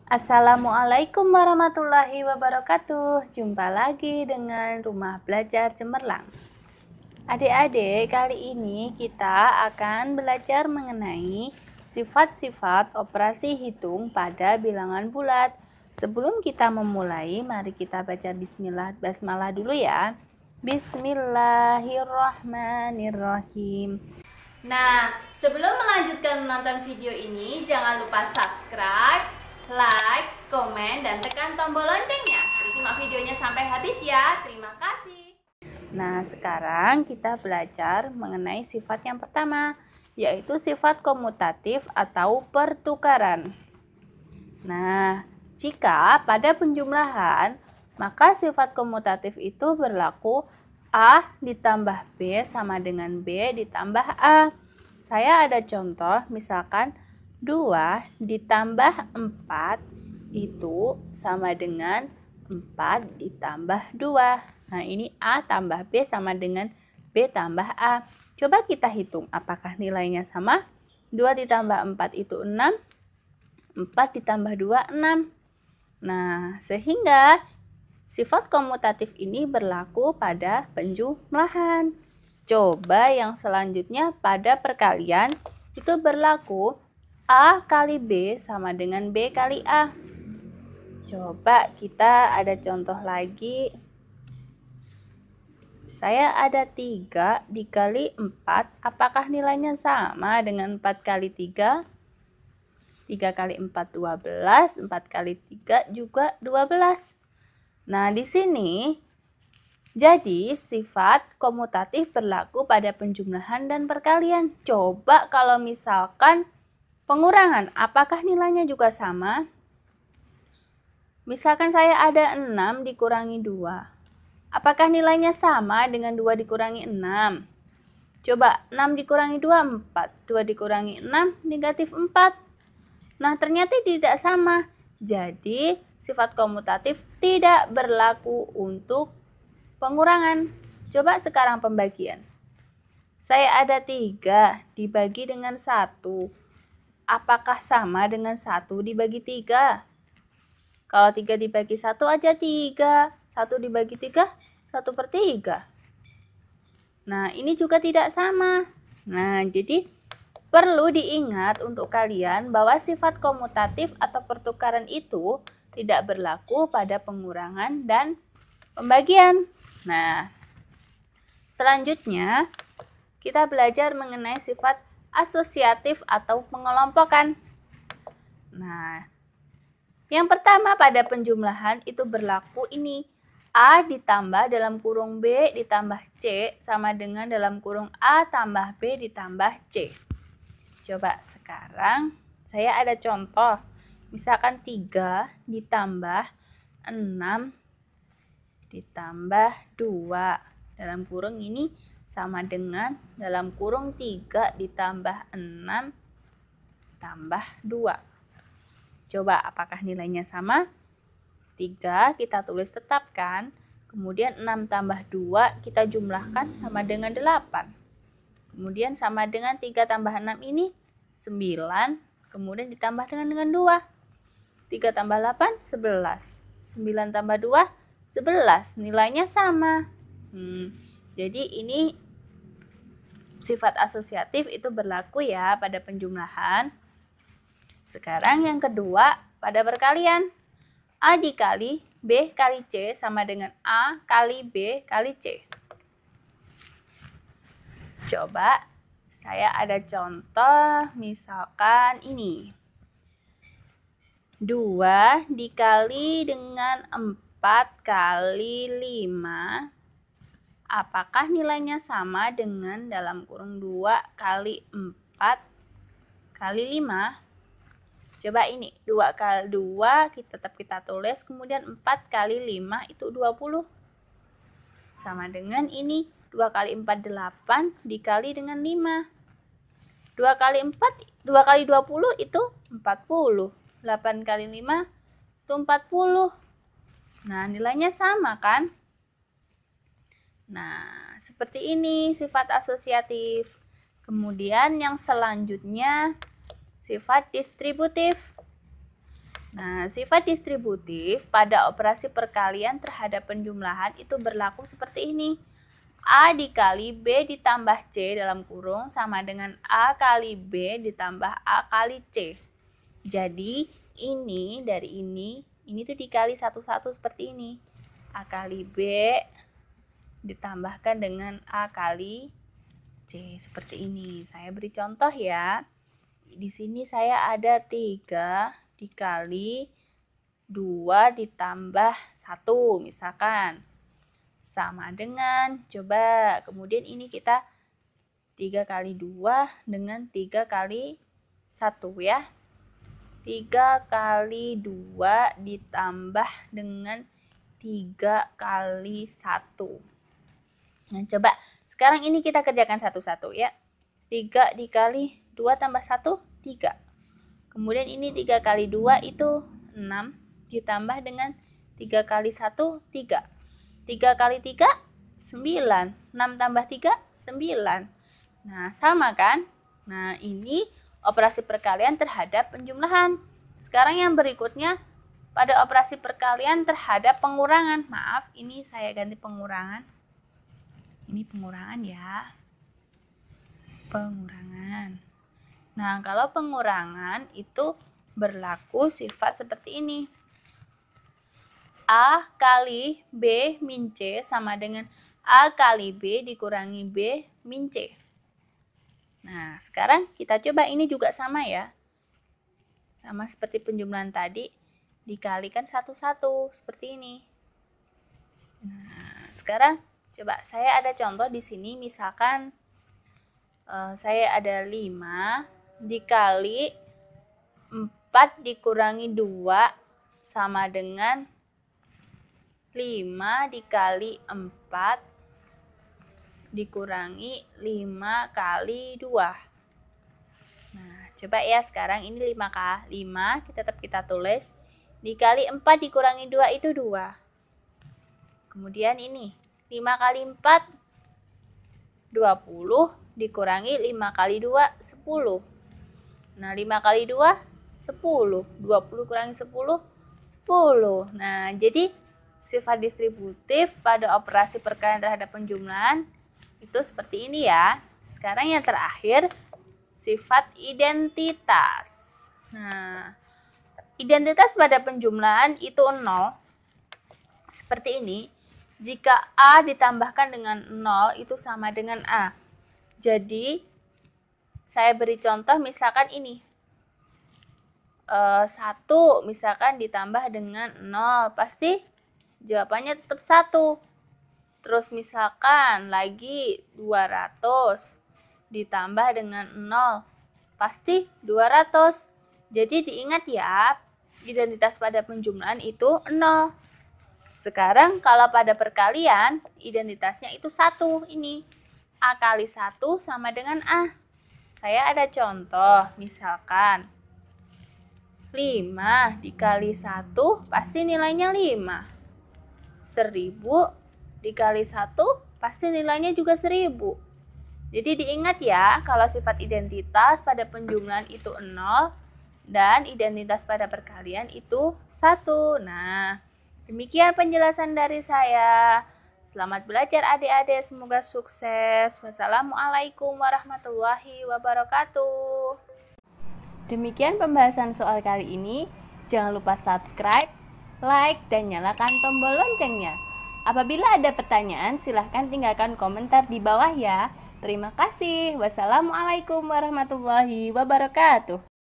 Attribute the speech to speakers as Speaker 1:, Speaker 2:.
Speaker 1: Assalamualaikum warahmatullahi wabarakatuh. Jumpa lagi dengan Rumah Belajar Cemerlang. Adik-adik, kali ini kita akan belajar mengenai sifat-sifat operasi hitung pada bilangan bulat. Sebelum kita memulai, mari kita baca basmalah dulu ya. Bismillahirrahmanirrahim. Nah, sebelum melanjutkan menonton video ini, jangan lupa subscribe, like, komen, dan tekan tombol loncengnya. Simak videonya sampai habis ya. Terima kasih. Nah, sekarang kita belajar mengenai sifat yang pertama, yaitu sifat komutatif atau pertukaran. Nah, jika pada penjumlahan, maka sifat komutatif itu berlaku A ditambah B sama dengan B ditambah A. Saya ada contoh, misalkan 2 ditambah 4 itu sama dengan 4 ditambah 2. Nah, ini A tambah B sama dengan B tambah A. Coba kita hitung apakah nilainya sama. 2 ditambah 4 itu 6. 4 ditambah 2, 6. Nah, sehingga sifat komutatif ini berlaku pada penjumlahan. Coba yang selanjutnya pada perkalian itu berlaku A kali B sama dengan B kali A. Coba kita ada contoh lagi. Saya ada 3 dikali 4. Apakah nilainya sama dengan 4 kali 3? 3 kali 4, 12. 4 kali 3 juga 12. Nah, di sini jadi, sifat komutatif berlaku pada penjumlahan dan perkalian. Coba kalau misalkan pengurangan, apakah nilainya juga sama? Misalkan saya ada 6 dikurangi 2. Apakah nilainya sama dengan 2 dikurangi 6? Coba, 6 dikurangi 2, 4. 2 dikurangi 6, negatif 4. Nah, ternyata tidak sama. Jadi, sifat komutatif tidak berlaku untuk pengurangan. Coba sekarang pembagian. Saya ada 3 dibagi dengan 1. Apakah sama dengan 1 dibagi 3? Kalau 3 dibagi 1 aja 3. 1 dibagi 3, 1/3. Nah, ini juga tidak sama. Nah, jadi perlu diingat untuk kalian bahwa sifat komutatif atau pertukaran itu tidak berlaku pada pengurangan dan pembagian. Nah, selanjutnya kita belajar mengenai sifat asosiatif atau pengelompokan. Nah, yang pertama pada penjumlahan itu berlaku ini. A ditambah dalam kurung B ditambah C sama dengan dalam kurung A tambah B ditambah C. Coba sekarang saya ada contoh. Misalkan 3 ditambah 6 ditambah 2. Dalam kurung ini sama dengan dalam kurung 3 ditambah 6 tambah 2. Coba apakah nilainya sama? 3 kita tulis tetapkan. Kemudian 6 tambah 2 kita jumlahkan sama dengan 8. Kemudian sama dengan 3 tambah 6 ini 9. Kemudian ditambah dengan 2. 3 tambah 8, 11. 9 tambah 2, 11. Nilainya sama. Jadi ini sifat asosiatif itu berlaku ya pada penjumlahan. Sekarang yang kedua pada perkalian. A dikali B kali C sama dengan A kali B kali C. Coba saya ada contoh misalkan ini. 2 dikali dengan 4 kali 5. Apakah nilainya sama dengan dalam kurung 2 kali 4 kali 5? Coba ini, 2 kali 2 tetap kita tulis, kemudian 4 kali 5 itu 20. Sama dengan ini, 2 kali 4, 8 dikali dengan 5. 2 kali 4, 2 kali 20 itu 40. 8 kali 5 itu 40. Nah, nilainya sama kan? Nah, seperti ini sifat asosiatif. Kemudian yang selanjutnya sifat distributif. Nah, sifat distributif pada operasi perkalian terhadap penjumlahan itu berlaku seperti ini. A dikali B ditambah C dalam kurung sama dengan A kali B ditambah A kali C. Jadi, ini dari ini tuh dikali satu-satu seperti ini. A kali B ditambahkan dengan A kali C seperti ini. Saya beri contoh ya. Di sini saya ada 3 dikali 2 ditambah 1 misalkan. Sama dengan, coba kemudian ini kita 3 kali 2 dengan 3 kali 1 ya. 3 kali 2 ditambah dengan 3 kali 1. Nah, coba sekarang ini kita kerjakan satu-satu ya. 3 dikali 2 tambah 1, 3. Kemudian ini 3 kali 2 itu 6 ditambah dengan 3 kali 1, 3. 3 kali 3, 9. 6 tambah 3, 9. Nah, sama kan? Nah, ini operasi perkalian terhadap penjumlahan. Sekarang yang berikutnya pada operasi perkalian terhadap pengurangan. Maaf, ini saya ganti pengurangan. Ini pengurangan ya. Pengurangan. Nah, kalau pengurangan itu berlaku sifat seperti ini. A kali B min C sama dengan A kali B dikurangi B min C. Nah, sekarang kita coba ini juga sama ya. Sama seperti penjumlahan tadi, dikalikan satu-satu seperti ini. Nah, sekarang coba saya ada contoh di sini, misalkan saya ada 5 dikali 4 dikurangi 2 sama dengan 5 dikali 4 dikurangi 5 kali 2. Nah, coba ya sekarang ini 5 tetap kita tulis. Dikali 4 dikurangi 2 itu 2. Kemudian ini 5 kali 4, 20 dikurangi 5 kali 2, 10. Nah, 5 kali 2, 10. 20 kurangi 10, 10. Nah, jadi sifat distributif pada operasi perkalian terhadap penjumlahan itu seperti ini ya. Sekarang yang terakhir, sifat identitas. Nah, identitas pada penjumlahan itu 0. Seperti ini. Jika A ditambahkan dengan 0 itu sama dengan A. Jadi, saya beri contoh misalkan ini. 1 misalkan ditambah dengan 0. Pasti jawabannya tetap 1. Terus misalkan lagi 200 ditambah dengan 0. Pasti 200. Jadi diingat ya, identitas pada penjumlahan itu 0. Sekarang kalau pada perkalian, identitasnya itu 1 ini. A kali 1 sama dengan A. Saya ada contoh, misalkan 5 dikali 1 pasti nilainya 5. 1000 dikali 1 pasti nilainya juga 1000. Jadi diingat ya, kalau sifat identitas pada penjumlahan itu 0 dan identitas pada perkalian itu 1. Nah, demikian penjelasan dari saya. Selamat belajar adik-adik, semoga sukses. Wassalamualaikum warahmatullahi wabarakatuh. Demikian pembahasan soal kali ini. Jangan lupa subscribe, like, dan nyalakan tombol loncengnya. Apabila ada pertanyaan, silahkan tinggalkan komentar di bawah ya. Terima kasih. Wassalamualaikum warahmatullahi wabarakatuh.